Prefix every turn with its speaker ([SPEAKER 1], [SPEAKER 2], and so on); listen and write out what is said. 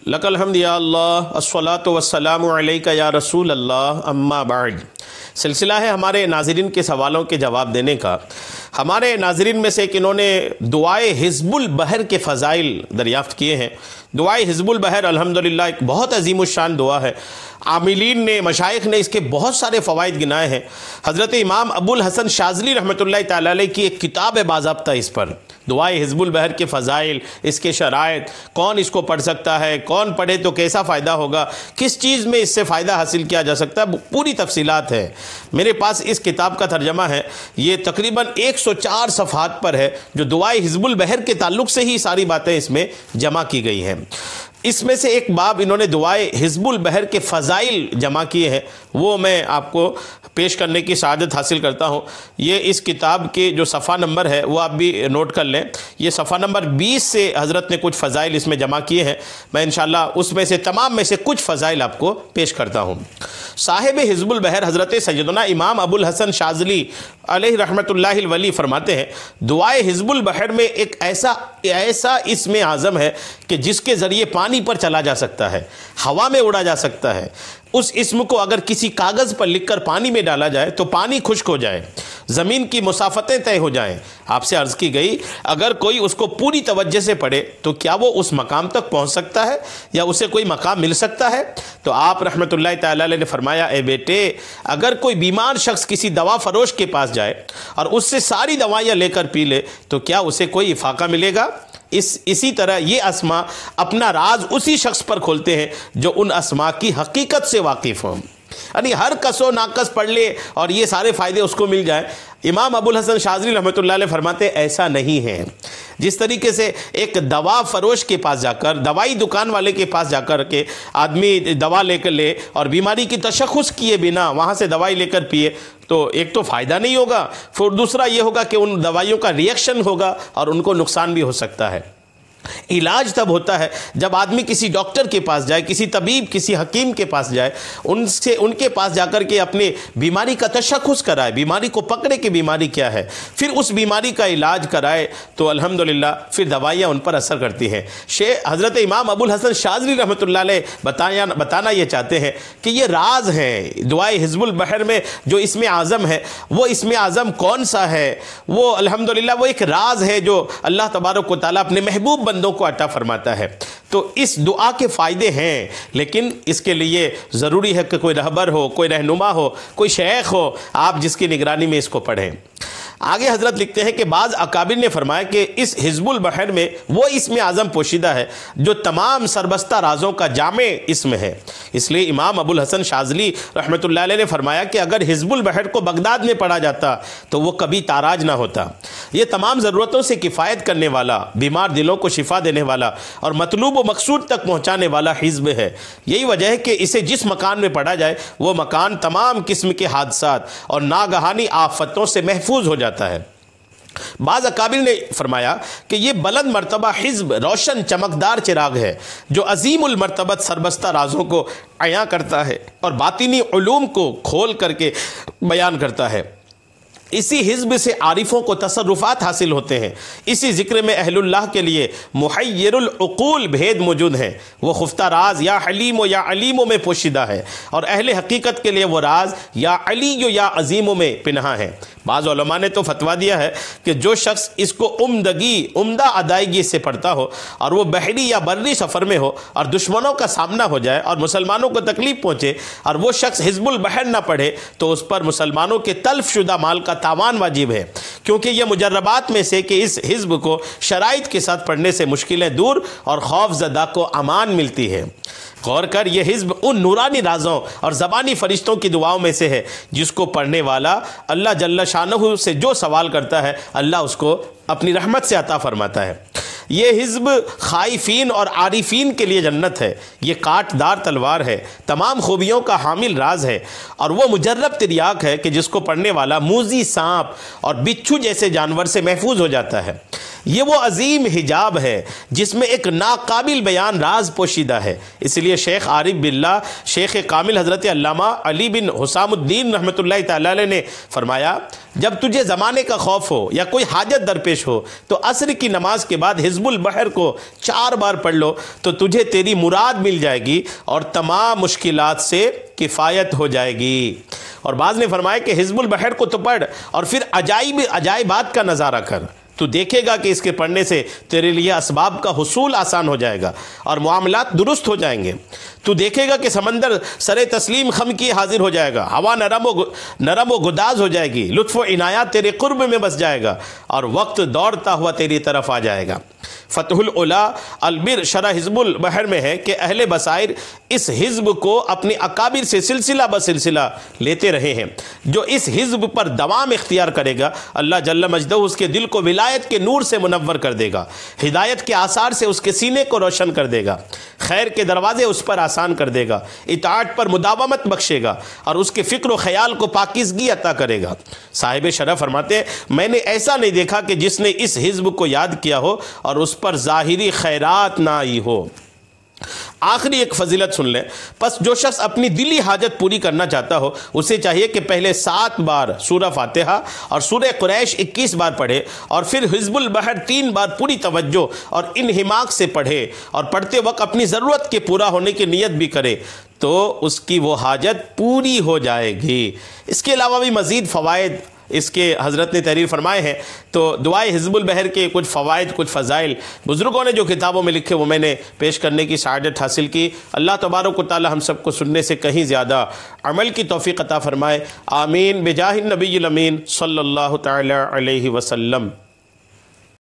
[SPEAKER 1] لک الحمد یا اللہ الصلاۃ والسلام علیک یا رسول اللہ اما بعد۔ سلسلہ ہے ہمارے ناظرین کے سوالوں کے جواب دینے کا۔ ہمارے ناظرین میں سے ایک انہوں نے دعائے حزب البحر کے فضائل دریافت کیے ہیں۔ دعائے حزب البحر الحمدللہ ایک بہت عظیم الشان دعا ہے۔ عاملین نے، مشائخ نے اس کے بہت سارے فوائد گنائے ہیں۔ حضرت امام ابو الحسن شاذلی رحمۃ اللہ تعالی علیہ کی ایک کتاب ہے باضابطہ اس پر، دعائے حزب البحر کے فضائل، اس کے شرائط، کون اس کو پڑھ سکتا ہے، کون پڑھے تو کیسا فائدہ ہوگا، کس چیز میں اس سے فائدہ حاصل کیا جا سکتا ہے، پوری تفصیلات ہے۔ میرے پاس اس کتاب کا ترجمہ ہے، یہ تقریباً 104 صفحات پر ہے، جو دعائے حزب البحر کے تعلق سے ہی ساری باتیں اس میں جمع کی گئی ہیں۔ اس میں سے ایک باب انہوں نے دعائے حزب البحر کے فضائل جمع کیے ہیں، وہ میں آپ کو پیش کرنے کی سعادت حاصل کرتا ہوں۔ یہ اس کتاب کے جو صفحہ نمبر ہے وہ آپ بھی نوٹ کر لیں۔ یہ صفحہ نمبر 20 سے حضرت نے کچھ فضائل اس میں جمع کیے ہیں۔ میں انشاءاللہ اس میں سے تمام میں سے کچھ فضائل آپ کو پیش کرتا ہوں۔ صاحب حزب البحر حضرت سیدنا امام ابو الحسن شاذلی علیہ رحمۃ اللہ الولی فرماتے ہیں، دعائے حزب البحر میں ایک ایسا اسم اعظم ہے کہ جس کے ذریعے پانی پر چلا جا سکتا ہے، ہوا میں اڑا جا سکتا ہے۔ اس اسم کو اگر کسی کاغذ پر لکھ کر پانی میں ڈالا جائے تو پانی خشک ہو جائے، زمین کی مسافتیں طے ہو جائیں۔ آپ سے عرض کی گئی، اگر کوئی اس کو پوری توجہ سے پڑھے تو کیا وہ اس مقام تک پہنچ سکتا ہے یا اسے کوئی مقام مل سکتا ہے؟ تو آپ رحمۃ اللہ تعالی علیہ نے فرمایا، اے بیٹے، اگر کوئی بیمار شخص کسی دوا فروش کے پاس جائے اور اس سے ساری دوائیاں لے کر پی لے تو کیا اسے کوئی افاقہ ملے گا؟ اسی طرح یہ اسماء اپنا راز اسی شخص پر کھولتے ہیں جو ان اسماء کی حقیقت سے واقف ہوں۔ یعنی ہر کس و ناقص پڑھ لے اور یہ سارے فائدے اس کو مل جائیں۔ امام ابو الحسن شاذلی رحمۃ اللہ علیہ فرماتے ایسا نہیں ہے۔ جس طریقے سے ایک دوا فروش کے پاس جا کر، دوائی دکان والے کے پاس جا کر کے آدمی دوا لے کر لے اور بیماری کی تشخص کیے بنا وہاں سے دوائی لے کر پیے تو ایک تو فائدہ نہیں ہوگا، پھر دوسرا یہ ہوگا کہ ان دوائیوں کا ریئیکشن ہوگا اور ان کو نقصان بھی ہو سکتا ہے۔ علاج تب ہوتا ہے جب آدمی کسی ڈاکٹر کے پاس جائے، کسی طبیب، کسی حکیم کے پاس جائے، ان کے پاس جا کر کے اپنے بیماری کا تشخص کرائے، بیماری کو پکڑے کہ بیماری کیا ہے، پھر اس بیماری کا علاج کرائے تو الحمدللہ پھر دوائیاں ان پر اثر کرتی ہیں۔ حضرت امام ابو الحسن شاذلی رحمۃ اللہ علیہ بتانا یہ چاہتے ہیں کہ یہ راز ہیں دعائے حزب البحر میں جو اسم اعظم ہے، وہ اسم اعظم کون سا ہے؟ وہ الحمدللہ وہ ایک راز ہے جو اللہ تبارک و تعالیٰ اپنے محبوب بندوں کو عطا فرماتا ہے۔ تو اس دعا کے فائدے ہیں، لیکن اس کے لیے ضروری ہے کہ کوئی رہبر ہو، کوئی رہنما ہو، کوئی شیخ ہو، آپ جس کی نگرانی میں اس کو پڑھیں۔ آگے حضرت لکھتے ہیں کہ بعض اکابر نے فرمایا کہ اس حزب البحر میں وہ اسم اعظم پوشیدہ ہے جو تمام سربستہ رازوں کا جامع اسم ہے۔ اس لیے امام ابو الحسن شاذلی رحمۃ اللہ علیہ نے فرمایا کہ اگر حزب البحر کو بغداد میں پڑھا جاتا تو وہ کبھی تاراج نہ ہوتا۔ یہ تمام ضرورتوں سے کفایت کرنے والا، بیمار دلوں کو شفا دینے والا اور مطلوب و مقصود تک پہنچانے والا حزب ہے۔ یہی وجہ ہے کہ اسے جس مکان میں پڑھا جائے وہ مکان تمام قسم کے حادثات اور ناگہانی آفتوں سے محفوظ ہو جاتا ہے۔ بعض اکابر نے فرمایا کہ یہ بلند مرتبہ حزب روشن چمکدار چراغ ہے جو عظیم المرتبت سربستہ رازوں کو عیاں کرتا ہے اور باطنی علوم کو کھول کر کے بیان کرتا ہے۔ اسی حزب سے عارفوں کو تصرفات حاصل ہوتے ہیں۔ اسی ذکر میں اہل اللہ کے لیے محیر العقول بھید موجود ہیں۔ وہ خفتہ راز یا حلیم و یا علیم میں پوشیدہ ہے اور اہل حقیقت کے لیے وہ راز یا علی یا عظیم میں پنہاں ہے۔ بعض علماء نے تو فتویٰ دیا ہے کہ جو شخص اس کو عمدہ ادائیگی سے پڑھتا ہو اور وہ بحری یا بری سفر میں ہو اور دشمنوں کا سامنا ہو جائے اور مسلمانوں کو تکلیف پہنچے اور وہ شخص حزب البحر نہ پڑھے تو اس پر مسلمانوں کے تلف شدہ مال کا تاوان واجب ہے، کیونکہ یہ مجربات میں سے کہ اس حزب کو شرائط کے ساتھ پڑھنے سے مشکلیں دور اور خوف زدہ کو امان ملتی ہے۔ غور کر، یہ حزب ان نورانی رازوں اور زبانی فرشتوں کی دعاؤں میں سے ہے جس کو پڑھنے والا اللہ جل شانہ سے جو سوال کرتا ہے اللہ اس کو اپنی رحمت سے عطا فرماتا ہے۔ یہ حزب خائفین اور عارفین کے لیے جنت ہے۔ یہ کاٹ دار تلوار ہے، تمام خوبیوں کا حامل راز ہے اور وہ مجرب تریاک ہے کہ جس کو پڑھنے والا موذی سانپ اور بچھو جیسے جانور سے محفوظ ہو جاتا ہے۔ یہ وہ عظیم حجاب ہے جس میں ایک ناقابل بیان راز پوشیدہ ہے۔ اس لیے شیخ عارف باللہ شیخ کامل حضرت علامہ علی بن حسام الدین رحمۃ اللہ تعالی علیہ نے فرمایا، جب تجھے زمانے کا خوف ہو یا کوئی حاجت درپیش ہو تو عصر کی نماز کے بعد حزب البحر کو 4 بار پڑھ لو تو تجھے تیری مراد مل جائے گی اور تمام مشکلات سے کفایت ہو جائے گی۔ اور بعض نے فرمایا کہ حزب البحر کو تو پڑھ اور پھر عجائبات کا نظارہ کر، تو دیکھے گا کہ اس کے پڑھنے سے تیرے لیے اسباب کا حصول آسان ہو جائے گا اور معاملات درست ہو جائیں گے۔ تو دیکھے گا کہ سمندر سر تسلیم خم کی حاضر ہو جائے گا، ہوا نرم و گداز ہو جائے گی، لطف و عنایات تیرے قرب میں بس جائے گا اور وقت دوڑتا ہوا تیری طرف آ جائے گا۔ فتح العلا البر شرح حزب البحر میں ہے کہ اہل بصائر اس حزب کو اپنے اکابر سے سلسلہ بسلسلہ لیتے رہے ہیں۔ جو اس حزب پر دوام اختیار کرے گا اللہ جل مجدہ اس کے دل کو ولایت کے نور سے منور کر دے گا، ہدایت کے آثار سے اس کے سینے کو روشن کر دے گا، خیر کے دروازے اس پر آسان کر دے گا، اطاعت پر مداومت بخشے گا اور اس کے فکر و خیال کو پاکیزگی عطا کرے گا۔ صاحب شرف فرماتے ہیں، میں نے ایسا نہیں دیکھا کہ جس نے اس حزب کو یاد کیا ہو اور اس پر ظاہری خیرات نہ آئی ہو۔ آخری ایک فضیلت سن لیں، پس جو شخص اپنی دلی حاجت پوری کرنا چاہتا ہو اسے چاہیے کہ پہلے 7 بار سورہ فاتحہ اور سورہ قریش 21 بار پڑھے اور پھر حزب البحر 3 بار پوری توجہ اور انہماک سے پڑھے اور پڑھتے وقت اپنی ضرورت کے پورا ہونے کی نیت بھی کرے تو اس کی وہ حاجت پوری ہو جائے گی۔ اس کے علاوہ بھی مزید فوائد اس کے حضرت نے تحریر فرمائے ہیں، تو دعائے حزب البحر کے کچھ فوائد کچھ فضائل بزرگوں نے جو کتابوں میں لکھے وہ میں نے پیش کرنے کی سعادت حاصل کی۔ اللہ تبارک و تعالی ہم سب کو سننے سے کہیں زیادہ عمل کی توفیق عطا فرمائے، آمین بجاہ النبی الامین صلی اللہ تعالی علیہ وسلم۔